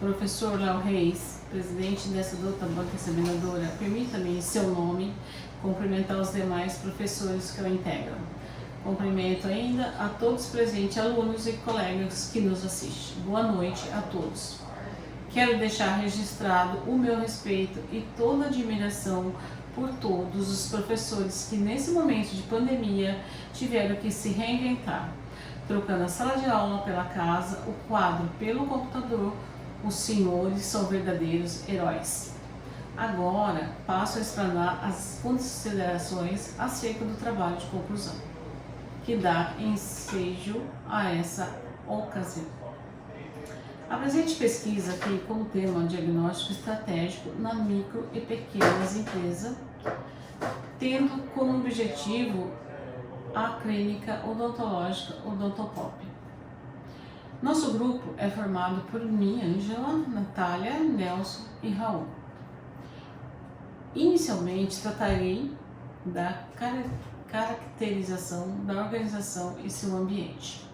Professor Léo Reis, presidente dessa douta banca examinadora, permita-me, em seu nome, cumprimentar os demais professores que o integram. Cumprimento ainda a todos presentes, alunos e colegas que nos assistem. Boa noite a todos. Quero deixar registrado o meu respeito e toda a admiração por todos os professores que nesse momento de pandemia tiveram que se reinventar, trocando a sala de aula pela casa, o quadro pelo computador. Os senhores são verdadeiros heróis. Agora passo a explanar as considerações acerca do trabalho de conclusão, que dá ensejo a essa ocasião. A presente pesquisa tem como tema diagnóstico estratégico na micro e pequenas empresas, tendo como objetivo a clínica odontológica Odontopop. Nosso grupo é formado por mim, Ângela, Natália, Nelson e Raul. Inicialmente tratarei da caracterização da organização e seu ambiente.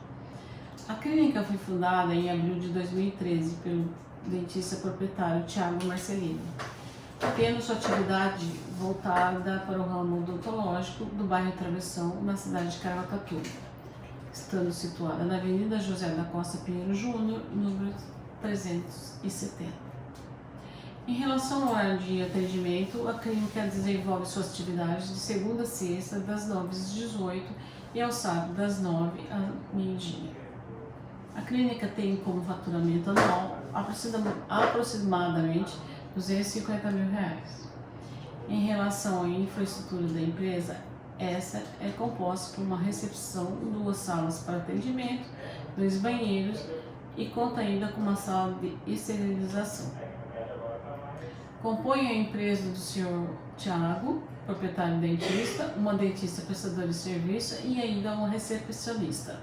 A clínica foi fundada em abril de 2013 pelo dentista proprietário Thiago Marcelino, tendo sua atividade voltada para o ramo odontológico do bairro Travessão, na cidade de Caraguatatuba, estando situada na Avenida José da Costa Pinheiro Júnior, número 370. Em relação ao horário de atendimento, a clínica desenvolve suas atividades de segunda a sexta, das 9 às 18 e ao sábado, das 9 ao meio-dia. A clínica tem como faturamento anual aproximadamente R$250 mil. Em relação à infraestrutura da empresa, essa é composta por uma recepção, 2 salas para atendimento, 2 banheiros e conta ainda com uma sala de esterilização. Compõe a empresa do Sr. Thiago, proprietário dentista, uma dentista prestadora de serviço e ainda uma recepcionista.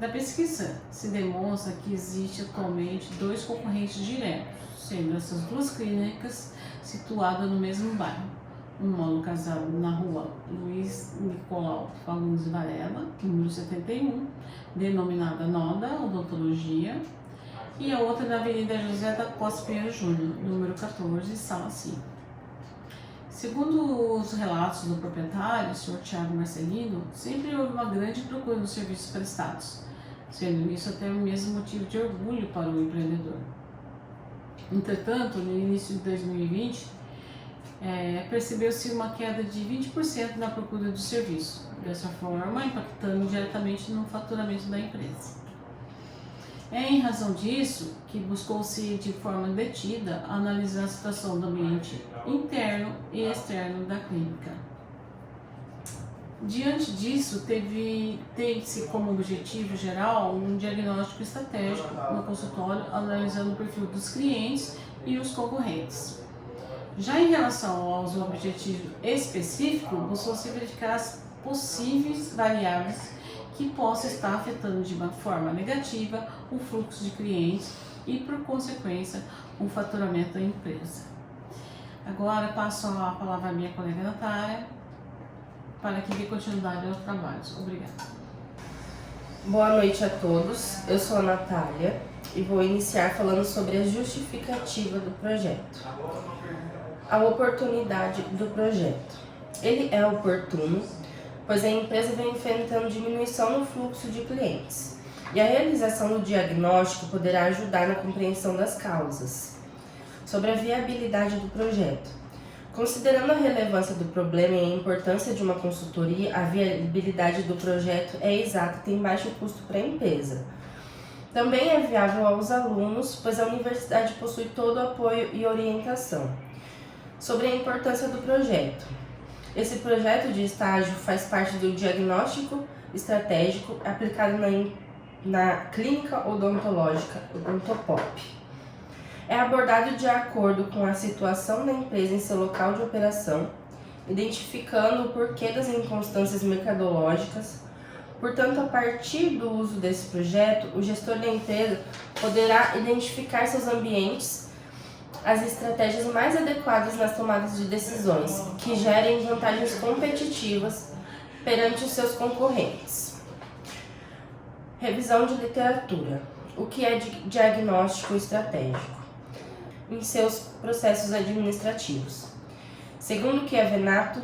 Da pesquisa se demonstra que existe atualmente 2 concorrentes diretos, sendo essas 2 clínicas situadas no mesmo bairro. Uma localizada na rua Luiz Nicolau Fagundes Varela, número 71, denominada Noda Odontologia, e a outra na Avenida José da Costa Pinheiro Júnior, número 14, sala 5. Segundo os relatos do proprietário, o Sr. Thiago Marcelino, sempre houve uma grande procura dos serviços prestados, sendo isso até o mesmo motivo de orgulho para o empreendedor. Entretanto, no início de 2020, percebeu-se uma queda de 20% na procura do serviço, dessa forma impactando diretamente no faturamento da empresa. É em razão disso que buscou-se de forma detida analisar a situação do ambiente interno e externo da clínica. Diante disso, teve-se como objetivo geral um diagnóstico estratégico no consultório, analisando o perfil dos clientes e os concorrentes. Já em relação aos objetivos específicos, buscou-se verificar as possíveis variáveis que possam estar afetando de uma forma negativa o fluxo de clientes e, por consequência, o faturamento da empresa. Agora passo a palavra à minha colega Natália para que dê continuidade aos trabalhos. Obrigada. Boa noite a todos, eu sou a Natália e vou iniciar falando sobre a justificativa do projeto. A oportunidade do projeto. Ele é oportuno, pois a empresa vem enfrentando diminuição no fluxo de clientes e a realização do diagnóstico poderá ajudar na compreensão das causas. Sobre a viabilidade do projeto. Considerando a relevância do problema e a importância de uma consultoria, a viabilidade do projeto é exata e tem baixo custo para a empresa. Também é viável aos alunos, pois a universidade possui todo o apoio e orientação. Sobre a importância do projeto. Esse projeto de estágio faz parte do diagnóstico estratégico aplicado na clínica odontológica Odontopop. É abordado de acordo com a situação da empresa em seu local de operação, identificando o porquê das inconstâncias mercadológicas. Portanto, a partir do uso desse projeto, o gestor da empresa poderá identificar seus ambientes, as estratégias mais adequadas nas tomadas de decisões, que gerem vantagens competitivas perante os seus concorrentes. Revisão de literatura. o que é diagnóstico estratégico em seus processos administrativos. Segundo Chiavenato,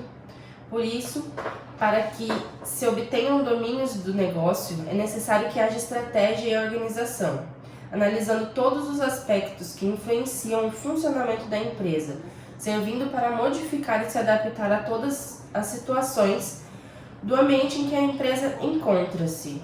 por isso, para que se obtenham domínios do negócio, é necessário que haja estratégia e organização, analisando todos os aspectos que influenciam o funcionamento da empresa, servindo para modificar e se adaptar a todas as situações do ambiente em que a empresa encontra-se.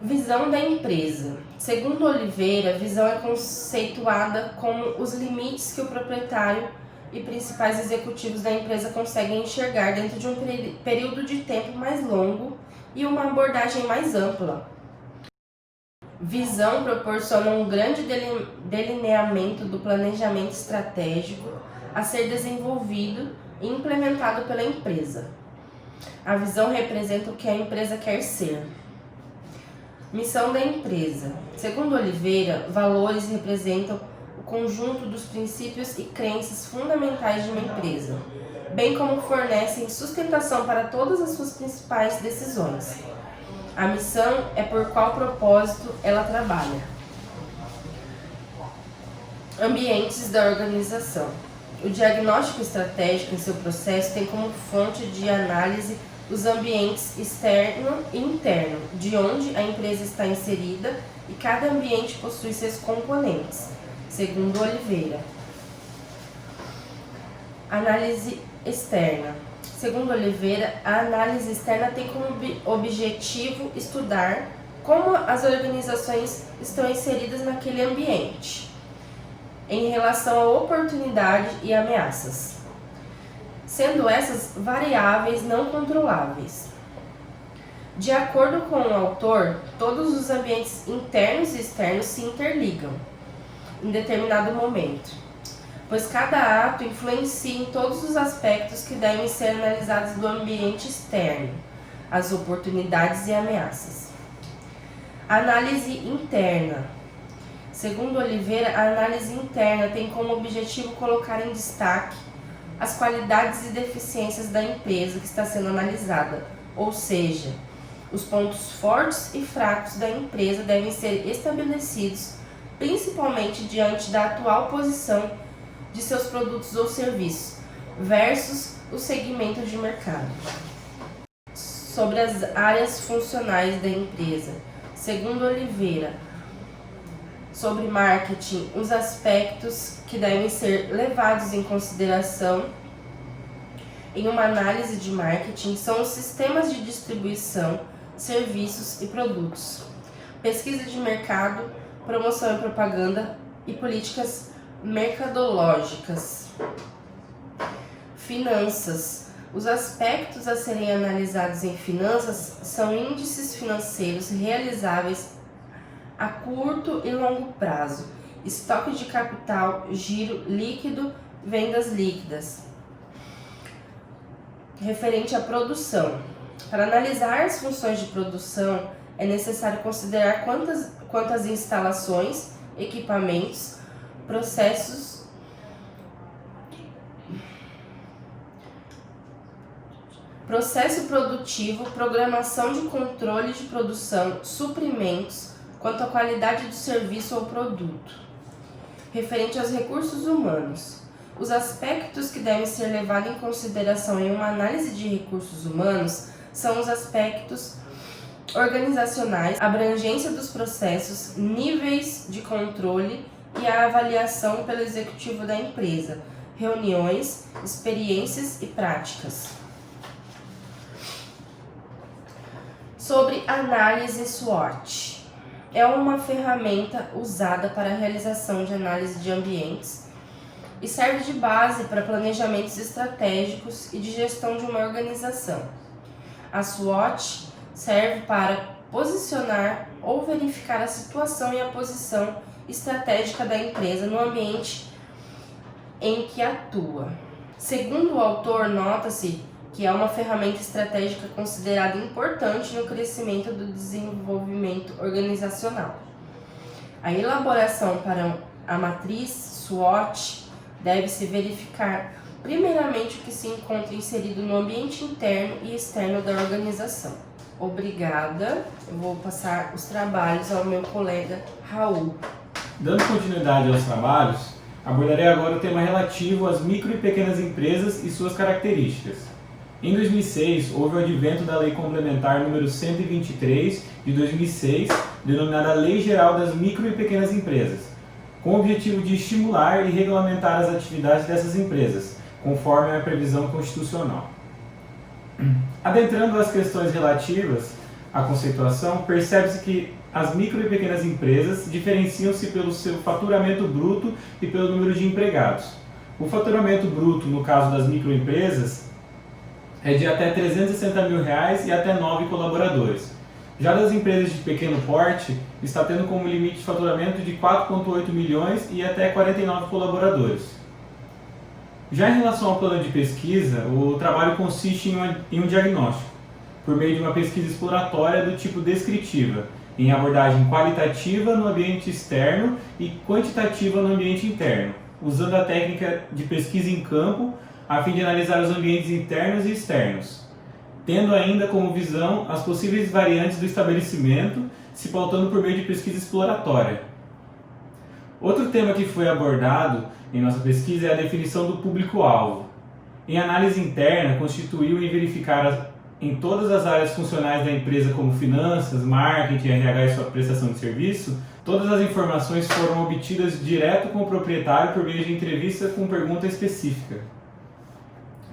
Visão da empresa. Segundo Oliveira, a visão é conceituada como os limites que o proprietário e principais executivos da empresa conseguem enxergar dentro de um período de tempo mais longo e uma abordagem mais ampla. Visão proporciona um grande delineamento do planejamento estratégico a ser desenvolvido e implementado pela empresa. A visão representa o que a empresa quer ser. Missão da empresa. Segundo Oliveira, valores representam o conjunto dos princípios e crenças fundamentais de uma empresa, bem como fornecem sustentação para todas as suas principais decisões. A missão é por qual propósito ela trabalha. Ambientes da organização. O diagnóstico estratégico em seu processo tem como fonte de análise os ambientes externo e interno, de onde a empresa está inserida, e cada ambiente possui seus componentes, segundo Oliveira. Análise externa. Segundo Oliveira, a análise externa tem como objetivo estudar como as organizações estão inseridas naquele ambiente, em relação a oportunidades e ameaças, sendo essas variáveis não controláveis. De acordo com o autor, todos os ambientes internos e externos se interligam em determinado momento, pois cada ato influencia em todos os aspectos que devem ser analisados do ambiente externo, as oportunidades e ameaças. Análise interna. Segundo Oliveira, a análise interna tem como objetivo colocar em destaque as qualidades e deficiências da empresa que está sendo analisada, ou seja, os pontos fortes e fracos da empresa devem ser estabelecidos, principalmente diante da atual posição de seus produtos ou serviços, versus os segmentos de mercado. Sobre as áreas funcionais da empresa. Segundo Oliveira, sobre marketing, os aspectos que devem ser levados em consideração em uma análise de marketing são os sistemas de distribuição, serviços e produtos, pesquisa de mercado, promoção e propaganda e políticas mercadológicas. Finanças. Os aspectos a serem analisados em finanças são índices financeiros realizáveis a curto e longo prazo, estoque de capital, giro líquido, vendas líquidas. Referente à produção. Para analisar as funções de produção, é necessário considerar quantas instalações, equipamentos, processo produtivo, programação de controle de produção, suprimentos, quanto à qualidade do serviço ou produto. Referente aos recursos humanos. Os aspectos que devem ser levados em consideração em uma análise de recursos humanos são os aspectos organizacionais, abrangência dos processos, níveis de controle e a avaliação pelo executivo da empresa, reuniões, experiências e práticas. Sobre análise SWOT. É uma ferramenta usada para a realização de análise de ambientes e serve de base para planejamentos estratégicos e de gestão de uma organização. A SWOT serve para posicionar ou verificar a situação e a posição estratégica da empresa no ambiente em que atua. Segundo o autor, nota-se que é uma ferramenta estratégica considerada importante no crescimento do desenvolvimento organizacional. A elaboração para a matriz SWOT deve-se verificar primeiramente o que se encontra inserido no ambiente interno e externo da organização. Obrigada. Eu vou passar os trabalhos ao meu colega Raul. Dando continuidade aos trabalhos, abordarei agora o tema relativo às micro e pequenas empresas e suas características. Em 2006, houve o advento da Lei Complementar número 123 de 2006, denominada Lei Geral das Micro e Pequenas Empresas, com o objetivo de estimular e regulamentar as atividades dessas empresas, conforme a previsão constitucional. Adentrando as questões relativas à conceituação, percebe-se que as micro e pequenas empresas diferenciam-se pelo seu faturamento bruto e pelo número de empregados. O faturamento bruto, no caso das microempresas, é de até R$ 360 mil e até 9 colaboradores. Já das empresas de pequeno porte, está tendo como limite de faturamento de 4,8 milhões e até 49 colaboradores. Já em relação ao plano de pesquisa, o trabalho consiste em um diagnóstico, por meio de uma pesquisa exploratória do tipo descritiva, em abordagem qualitativa no ambiente externo e quantitativa no ambiente interno, usando a técnica de pesquisa em campo a fim de analisar os ambientes internos e externos, tendo ainda como visão as possíveis variantes do estabelecimento, se pautando por meio de pesquisa exploratória. Outro tema que foi abordado em nossa pesquisa é a definição do público-alvo. Em análise interna, constituiu em verificar em todas as áreas funcionais da empresa, como finanças, marketing, RH e sua prestação de serviço, todas as informações foram obtidas direto com o proprietário por meio de entrevista com pergunta específica.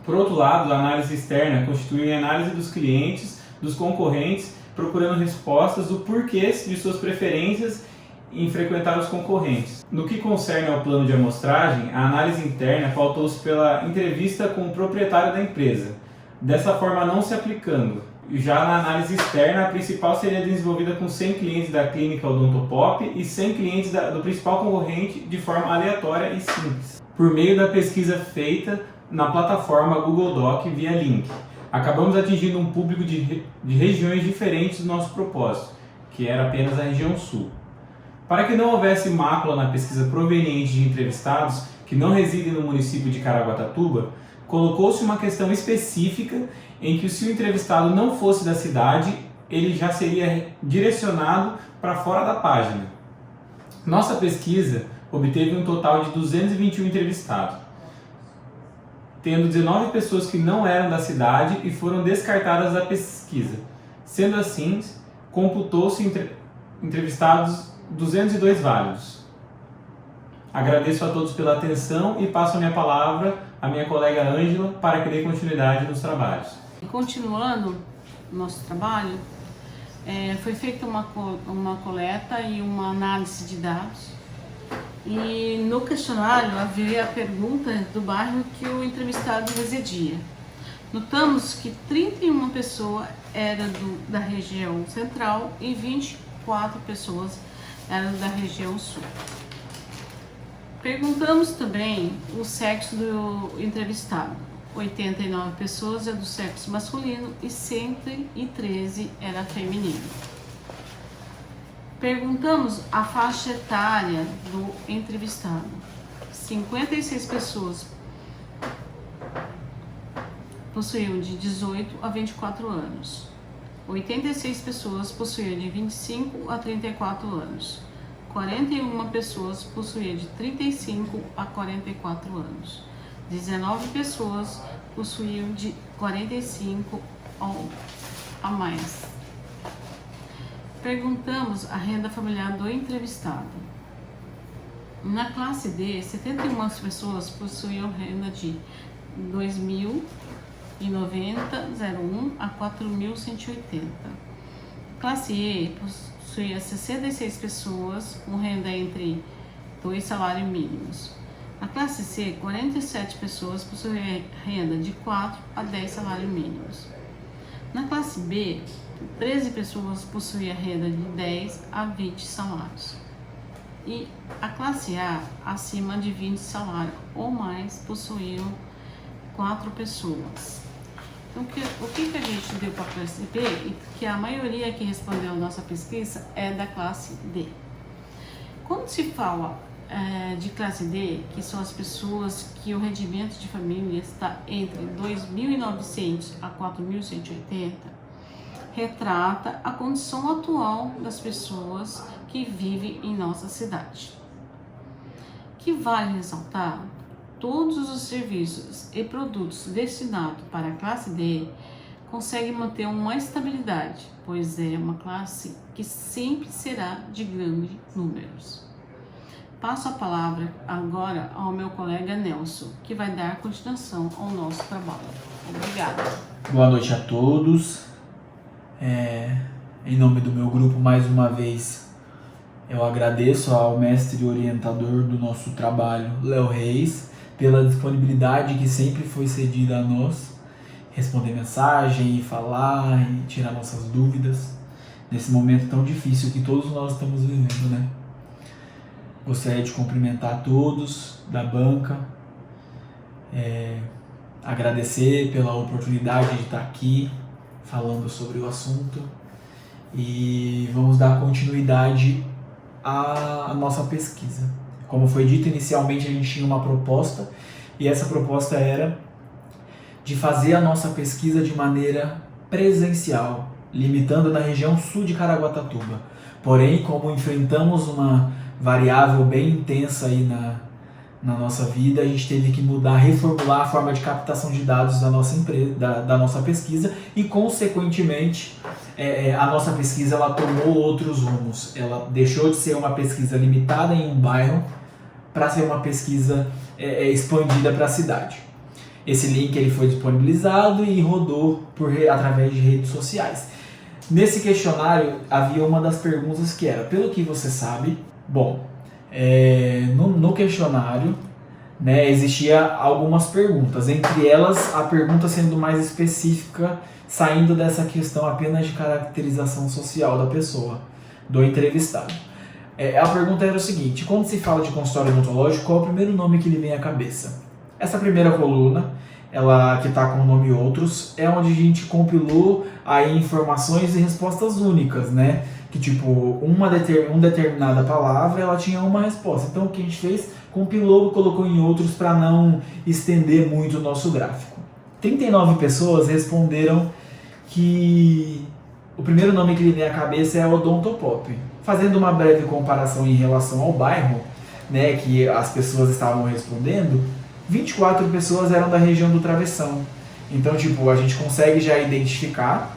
Por outro lado, a análise externa constituiu em análise dos clientes, dos concorrentes, procurando respostas do porquê de suas preferências em frequentar os concorrentes. No que concerne ao plano de amostragem, a análise interna pautou-se pela entrevista com o proprietário da empresa, dessa forma não se aplicando. Já na análise externa, a principal seria desenvolvida com 100 clientes da clínica Odontopop e 100 clientes do principal concorrente de forma aleatória e simples, por meio da pesquisa feita na plataforma Google Doc via link. Acabamos atingindo um público de regiões diferentes do nosso propósito, que era apenas a região sul. Para que não houvesse mácula na pesquisa proveniente de entrevistados que não residem no município de Caraguatatuba, colocou-se uma questão específica em que, se o entrevistado não fosse da cidade, ele já seria direcionado para fora da página. Nossa pesquisa obteve um total de 221 entrevistados, tendo 19 pessoas que não eram da cidade e foram descartadas da pesquisa. Sendo assim, computou-se entrevistados 202 válidos. Agradeço a todos pela atenção e passo a minha palavra à minha colega Ângela para que dê continuidade nos trabalhos. Continuando o nosso trabalho, foi feita uma coleta e uma análise de dados, e no questionário havia a pergunta do bairro que o entrevistado residia. Notamos que 31 pessoas eram da região central e 24 pessoas eram da região sul. Perguntamos também o sexo do entrevistado. 89 pessoas eram do sexo masculino e 113 era feminino. Perguntamos a faixa etária do entrevistado. 56 pessoas possuíam de 18 a 24 anos. 86 pessoas possuíam de 25 a 34 anos. 41 pessoas possuíam de 35 a 44 anos. 19 pessoas possuíam de 45 a mais. Perguntamos a renda familiar do entrevistado. Na classe D, 71 pessoas possuíam renda de 2.090,01 a 4.180. Classe E possuía 66 pessoas com renda entre 2 salários mínimos. Na classe C, 47 pessoas possuíam renda de 4 a 10 salários mínimos. Na classe B, 13 pessoas possuíam renda de 10 a 20 salários. E a classe A, acima de 20 salários ou mais, possuíam 4 pessoas. Então, o que a gente deu para perceber é que a maioria que respondeu a nossa pesquisa é da classe D. Quando se fala de classe D, que são as pessoas que o rendimento de família está entre 2.900 a 4.180, retrata a condição atual das pessoas que vivem em nossa cidade. Que vale ressaltar, todos os serviços e produtos destinados para a classe D conseguem manter uma estabilidade, pois é uma classe que sempre será de grandes números. Passo a palavra agora ao meu colega Nelson, que vai dar continuação ao nosso trabalho. Obrigada. Boa noite a todos. Em nome do meu grupo, mais uma vez, eu agradeço ao mestre e orientador do nosso trabalho, Léo Reis, pela disponibilidade que sempre foi cedida a nós, responder mensagem, falar e tirar nossas dúvidas nesse momento tão difícil que todos nós estamos vivendo, né? Gostaria de cumprimentar a todos da banca, agradecer pela oportunidade de estar aqui falando sobre o assunto e vamos dar continuidade à nossa pesquisa. Como foi dito inicialmente, a gente tinha uma proposta e essa proposta era de fazer a nossa pesquisa de maneira presencial, limitando na região sul de Caraguatatuba. Porém, como enfrentamos uma variável bem intensa aí na nossa vida, a gente teve que mudar, reformular a forma de captação de dados da nossa empresa, da nossa pesquisa e, consequentemente, a nossa pesquisa ela tomou outros rumos. Ela deixou de ser uma pesquisa limitada em um bairro para ser uma pesquisa expandida para a cidade. Esse link ele foi disponibilizado e rodou através de redes sociais. Nesse questionário havia uma das perguntas que era: pelo que você sabe? Bom, no questionário, né, existia algumas perguntas, entre elas a pergunta sendo mais específica, saindo dessa questão apenas de caracterização social da pessoa, do entrevistado. A pergunta era o seguinte: quando se fala de consultório odontológico, qual é o primeiro nome que lhe vem à cabeça? Essa primeira coluna, ela que está com o nome Outros, é onde a gente compilou aí informações e respostas únicas, né? Que tipo, uma determinada palavra, ela tinha uma resposta. Então o que a gente fez? Compilou e colocou em Outros para não estender muito o nosso gráfico. 39 pessoas responderam que o primeiro nome que lhe vem à cabeça é Odontopop. Fazendo uma breve comparação em relação ao bairro, né, que as pessoas estavam respondendo, 24 pessoas eram da região do Travessão. Então, tipo, a gente consegue já identificar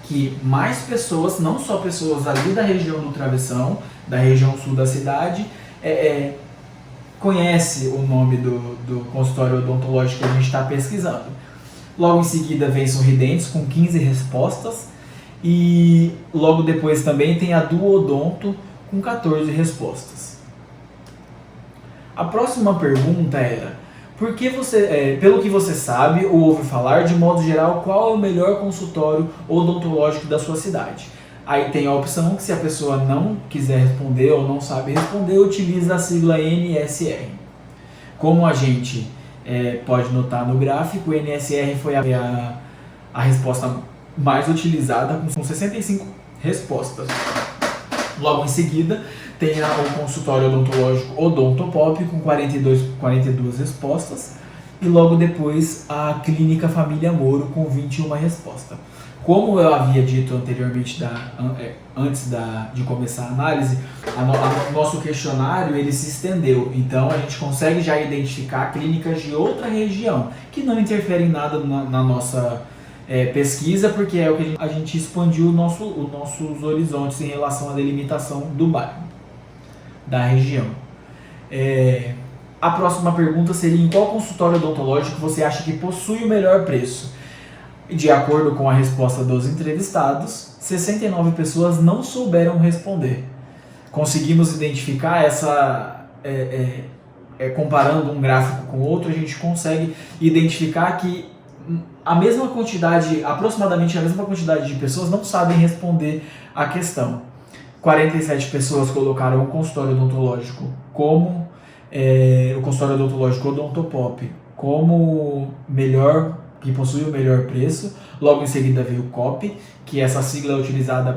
que mais pessoas, não só pessoas ali da região do Travessão, da região sul da cidade, conhece o nome do consultório odontológico que a gente está pesquisando. Logo em seguida vem Sorridentes, com 15 respostas, e logo depois também tem a Duodonto, com 14 respostas. A próxima pergunta era: por que pelo que você sabe ou ouve falar, de modo geral, qual é o melhor consultório odontológico da sua cidade? Aí tem a opção que, se a pessoa não quiser responder ou não sabe responder, utiliza a sigla NSR. Como a gente pode notar no gráfico, o NSR foi a resposta mais utilizada, com 65 respostas. Logo em seguida, tem o consultório odontológico Odontopop, com 42 respostas. E logo depois, a Clínica Família Moro, com 21 respostas. Como eu havia dito anteriormente, antes de começar a análise, nosso questionário ele se estendeu. Então, a gente consegue já identificar clínicas de outra região, que não interferem em nada na nossa pesquisa, porque é o que a gente expandiu os nossos horizontes em relação à delimitação do bairro, da região. A próxima pergunta seria: em qual consultório odontológico você acha que possui o melhor preço? De acordo com a resposta dos entrevistados, 69 pessoas não souberam responder. Conseguimos identificar comparando um gráfico com outro, a gente consegue identificar que aproximadamente a mesma quantidade de pessoas não sabem responder a questão. 47 pessoas colocaram o consultório odontológico como o consultório odontológico Odontopop como melhor, que possui o melhor preço. Logo em seguida veio o COP, que essa sigla é utilizada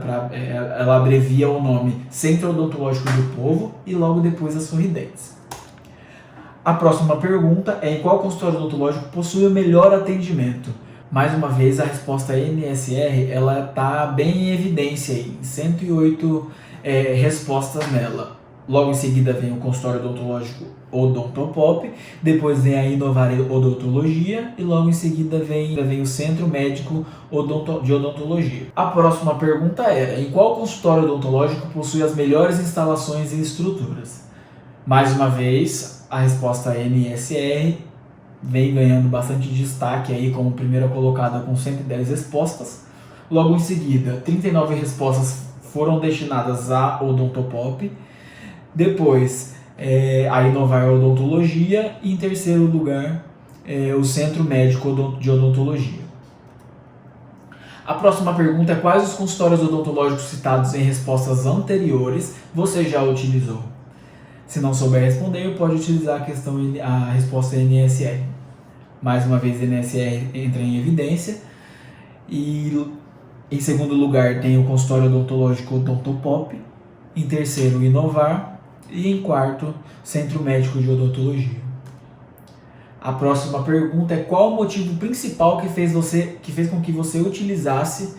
ela abrevia o nome Centro Odontológico do Povo, e logo depois a Sorridentes. A próxima pergunta é: em qual consultório odontológico possui o melhor atendimento? Mais uma vez, a resposta NSR ela está bem em evidência aí, 108 respostas nela. Logo em seguida vem o consultório odontológico Odontopop, depois vem a Inovar Odontologia e logo em seguida vem o Centro Médico de Odontologia. A próxima pergunta era: em qual consultório odontológico possui as melhores instalações e estruturas? Mais uma vez, a resposta NSR vem ganhando bastante destaque aí como primeira colocada com 110 respostas. Logo em seguida, 39 respostas foram destinadas a Odontopop. Depois, a Inovar Odontologia e em terceiro lugar, o Centro Médico de Odontologia. A próxima pergunta é: quais os consultórios odontológicos citados em respostas anteriores você já utilizou? Se não souber responder, pode utilizar a resposta NSR. Mais uma vez, NSR entra em evidência. E em segundo lugar tem o consultório odontológico Odontopop. Em terceiro, Inovar. E em quarto, Centro Médico de Odontologia. A próxima pergunta é: qual o motivo principal que fez com que você utilizasse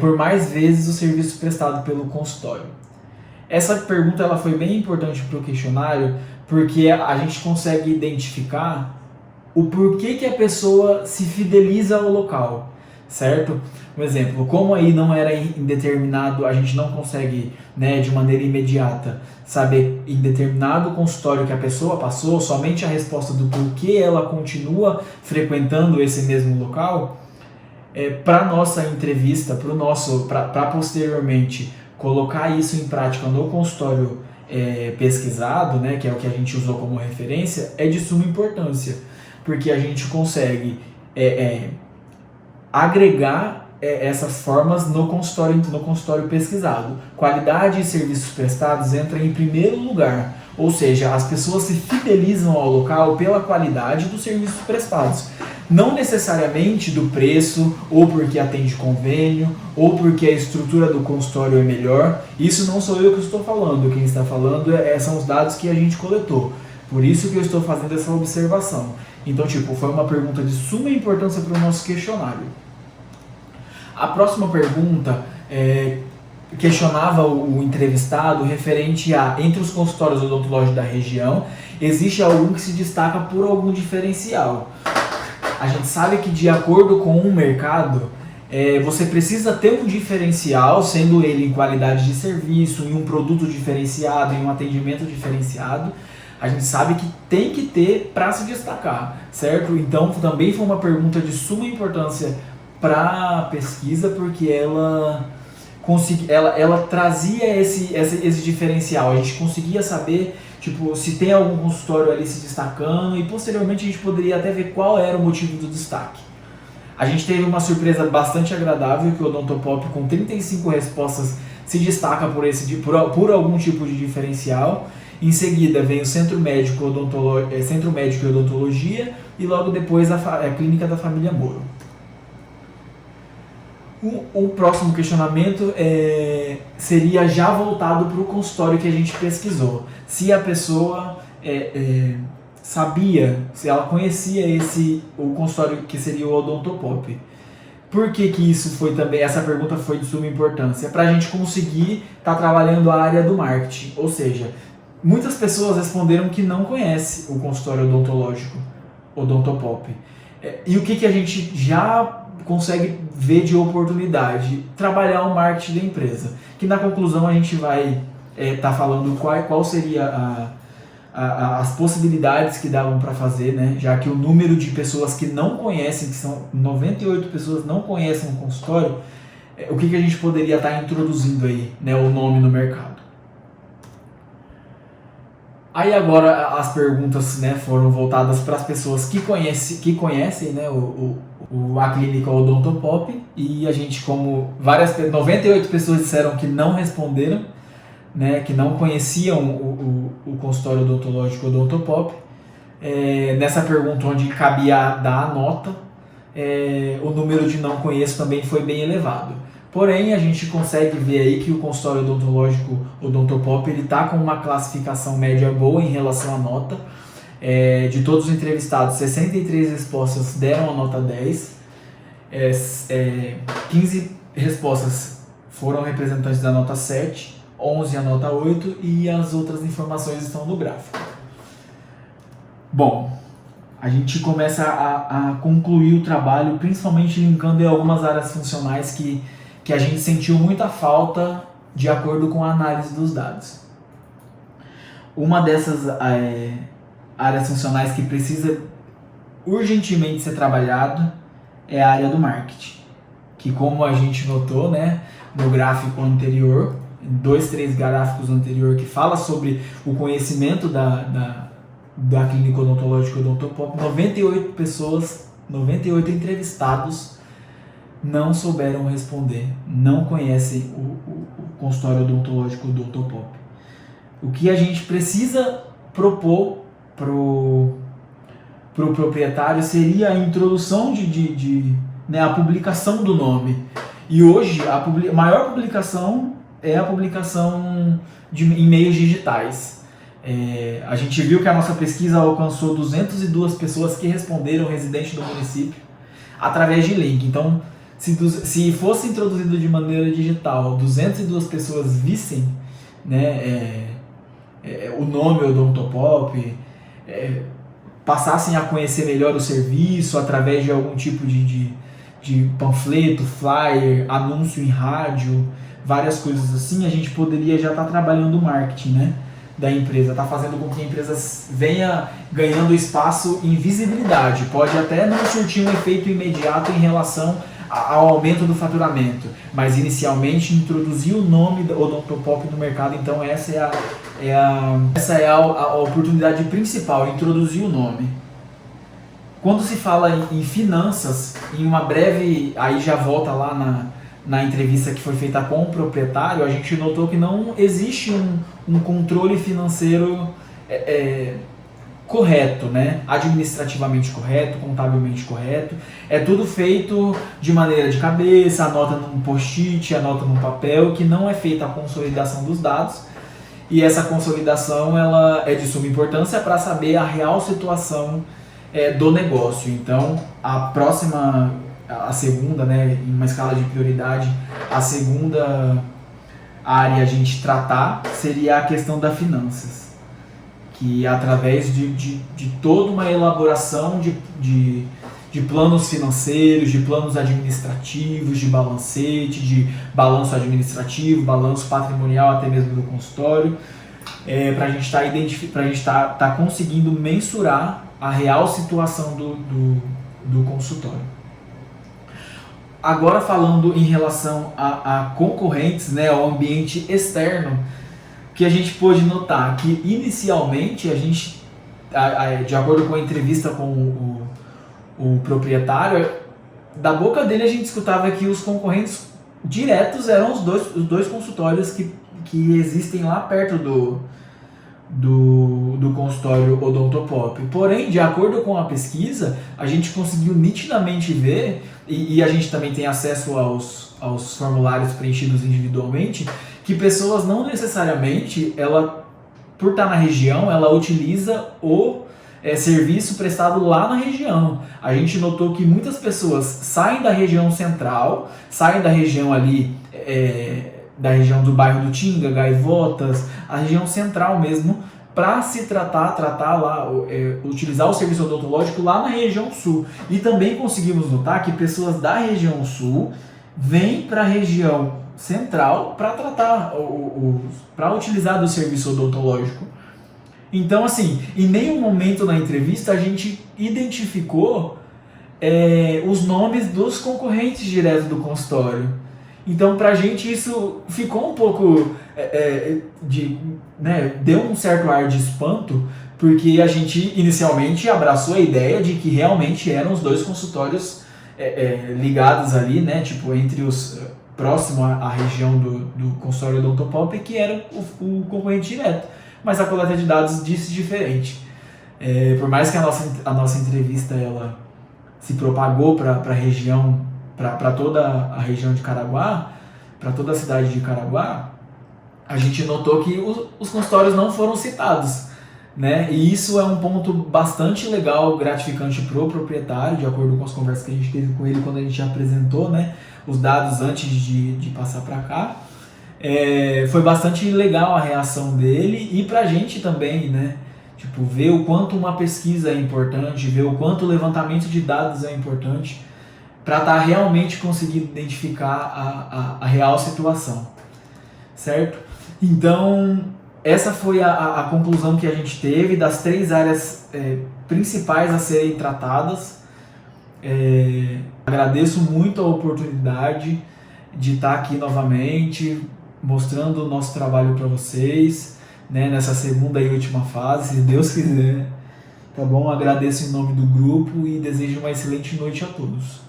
por mais vezes o serviço prestado pelo consultório? Essa pergunta ela foi bem importante para o questionário, porque a gente consegue identificar o porquê que a pessoa se fideliza ao local, certo? Um exemplo, como aí não era indeterminado, a gente não consegue, de maneira imediata, saber em determinado consultório que a pessoa passou, somente a resposta do porquê ela continua frequentando esse mesmo local, para a nossa entrevista, para posteriormente colocar isso em prática no consultório pesquisado, que é o que a gente usou como referência, é de suma importância, porque a gente consegue agregar essas formas no consultório pesquisado. Qualidade e serviços prestados entram em primeiro lugar, ou seja, as pessoas se fidelizam ao local pela qualidade dos serviços prestados, não necessariamente do preço, ou porque atende convênio, ou porque a estrutura do consultório é melhor. Isso não sou eu que estou falando, quem está falando são os dados que a gente coletou. Por isso que eu estou fazendo essa observação. Então, foi uma pergunta de suma importância para o nosso questionário. A próxima pergunta questionava o entrevistado referente a: entre os consultórios odontológicos da região, existe algum que se destaca por algum diferencial? A gente sabe que, de acordo com o mercado, você precisa ter um diferencial, sendo ele em qualidade de serviço, em um produto diferenciado, em um atendimento diferenciado. A gente sabe que tem que ter para se destacar, certo? Então, também foi uma pergunta de suma importância para a pesquisa, porque ela trazia esse diferencial. A gente conseguia saber se tem algum consultório ali se destacando, e posteriormente a gente poderia até ver qual era o motivo do destaque. A gente teve uma surpresa bastante agradável, que o Odontopop, com 35 respostas, se destaca por algum tipo de diferencial. Em seguida vem o Centro Médico e Odontologia, e logo depois a Clínica da Família Moro. O próximo questionamento seria já voltado para o consultório que a gente pesquisou. Se a pessoa sabia, se ela conhecia o consultório que seria o Odontopop. Por que isso foi também? Essa pergunta foi de suma importância para a gente conseguir estar trabalhando a área do marketing. Ou seja, muitas pessoas responderam que não conhece o consultório odontológico Odontopop. E o que a gente já consegue ver de oportunidade? Trabalhar o marketing da empresa, que na conclusão a gente vai estar falando qual seria as possibilidades que davam para fazer, já que o número de pessoas que não conhecem, que são 98 pessoas não conhecem o consultório, o que a gente poderia estar introduzindo aí, o nome no mercado. Aí agora as perguntas foram voltadas para as pessoas que conhecem a clínica Odontopop, e a gente, como 98 pessoas disseram que não responderam, que não conheciam o consultório odontológico Odontopop. Nessa pergunta, onde cabia dar a nota, o número de não conheço também foi bem elevado. Porém, a gente consegue ver aí que o consultório odontológico Odontopop está com uma classificação média boa em relação à nota. De todos os entrevistados, 63 respostas deram a nota 10. 15 respostas foram representantes da nota 7, 11 a nota 8 e as outras informações estão no gráfico. Bom, a gente começa a concluir o trabalho, principalmente linkando em algumas áreas funcionais que a gente sentiu muita falta de acordo com a análise dos dados. Uma dessas áreas funcionais que precisa urgentemente ser trabalhado é a área do marketing, que como a gente notou, né, no gráfico anterior, em 2, 3 gráficos anterior, que fala sobre o conhecimento da clínica odontológica Odontopop, 98 entrevistados não souberam responder, não conhecem o consultório odontológico Odontopop. O que a gente precisa propor pro proprietário seria a introdução a publicação do nome. E hoje a maior publicação é a publicação em meios digitais. A gente viu que a nossa pesquisa alcançou 202 pessoas que responderam residente do município através de link. Então, se fosse introduzido de maneira digital, 202 pessoas vissem, né, o nome Odontopop, passassem a conhecer melhor o serviço através de algum tipo de panfleto, flyer, anúncio em rádio, várias coisas assim, a gente poderia já estar trabalhando o marketing, né, da empresa, está fazendo com que a empresa venha ganhando espaço em visibilidade. Pode até não surtir um efeito imediato em relação ao aumento do faturamento, mas inicialmente introduzir o nome da Odontopop no mercado. Então essa é a oportunidade principal, introduzir o nome. Quando se fala em finanças, em uma breve, aí já volta lá na entrevista que foi feita com o proprietário, a gente notou que não existe um controle financeiro correto, né? Administrativamente correto, contabilmente correto. É tudo feito de maneira de cabeça, anota num post-it, anota num papel, que não é feita a consolidação dos dados. E essa consolidação ela é de suma importância para saber a real situação do negócio. Então, a segunda, né, em uma escala de prioridade, a segunda área a gente tratar seria a questão das finanças, que através de toda uma elaboração de planos financeiros, de planos administrativos, de balancete, de balanço administrativo, balanço patrimonial até mesmo do consultório, para a gente estar conseguindo mensurar a real situação do consultório. Agora falando em relação a concorrentes, né, ao ambiente externo, que a gente pôde notar que inicialmente a gente, de acordo com a entrevista com o proprietário, da boca dele a gente escutava que os concorrentes diretos eram os dois consultórios que existem lá perto do consultório Odontopop. Porém, de acordo com a pesquisa, a gente conseguiu nitidamente ver, e a gente também tem acesso aos formulários preenchidos individualmente, que pessoas não necessariamente, por estar na região, ela utiliza o serviço prestado lá na região. A gente notou que muitas pessoas saem da região central, saem da região ali, da região do bairro do Tinga, Gaivotas, a região central mesmo, para se tratar lá, utilizar o serviço odontológico lá na região sul. E também conseguimos notar que pessoas da região sul vêm para a região central para tratar, para utilizar do serviço odontológico. Então, assim, em nenhum momento na entrevista a gente identificou os nomes dos concorrentes diretos do consultório. Então, pra gente isso ficou um pouco, deu um certo ar de espanto, porque a gente inicialmente abraçou a ideia de que realmente eram os dois consultórios ligados ali, né, tipo, entre os próximo à região do consultório Odontopop, que era o concorrente direto. Mas a coleta de dados disse diferente. Por mais que a nossa entrevista ela se propagou para a região, para toda a região de Caraguá, para toda a cidade de Caraguá, a gente notou que os consultórios não foram citados né? E isso é um ponto bastante legal, gratificante para o proprietário, de acordo com as conversas que a gente teve com ele quando a gente apresentou, né, os dados antes de passar para cá. Foi bastante legal a reação dele e para a gente também, né? Tipo, ver o quanto uma pesquisa é importante, ver o quanto o levantamento de dados é importante para estar realmente conseguindo identificar a real situação, certo? Então, essa foi a conclusão que a gente teve das 3 áreas principais a serem tratadas. Agradeço muito a oportunidade de estar aqui novamente, mostrando o nosso trabalho para vocês, né, nessa segunda e última fase, se Deus quiser. Tá bom? Agradeço em nome do grupo e desejo uma excelente noite a todos.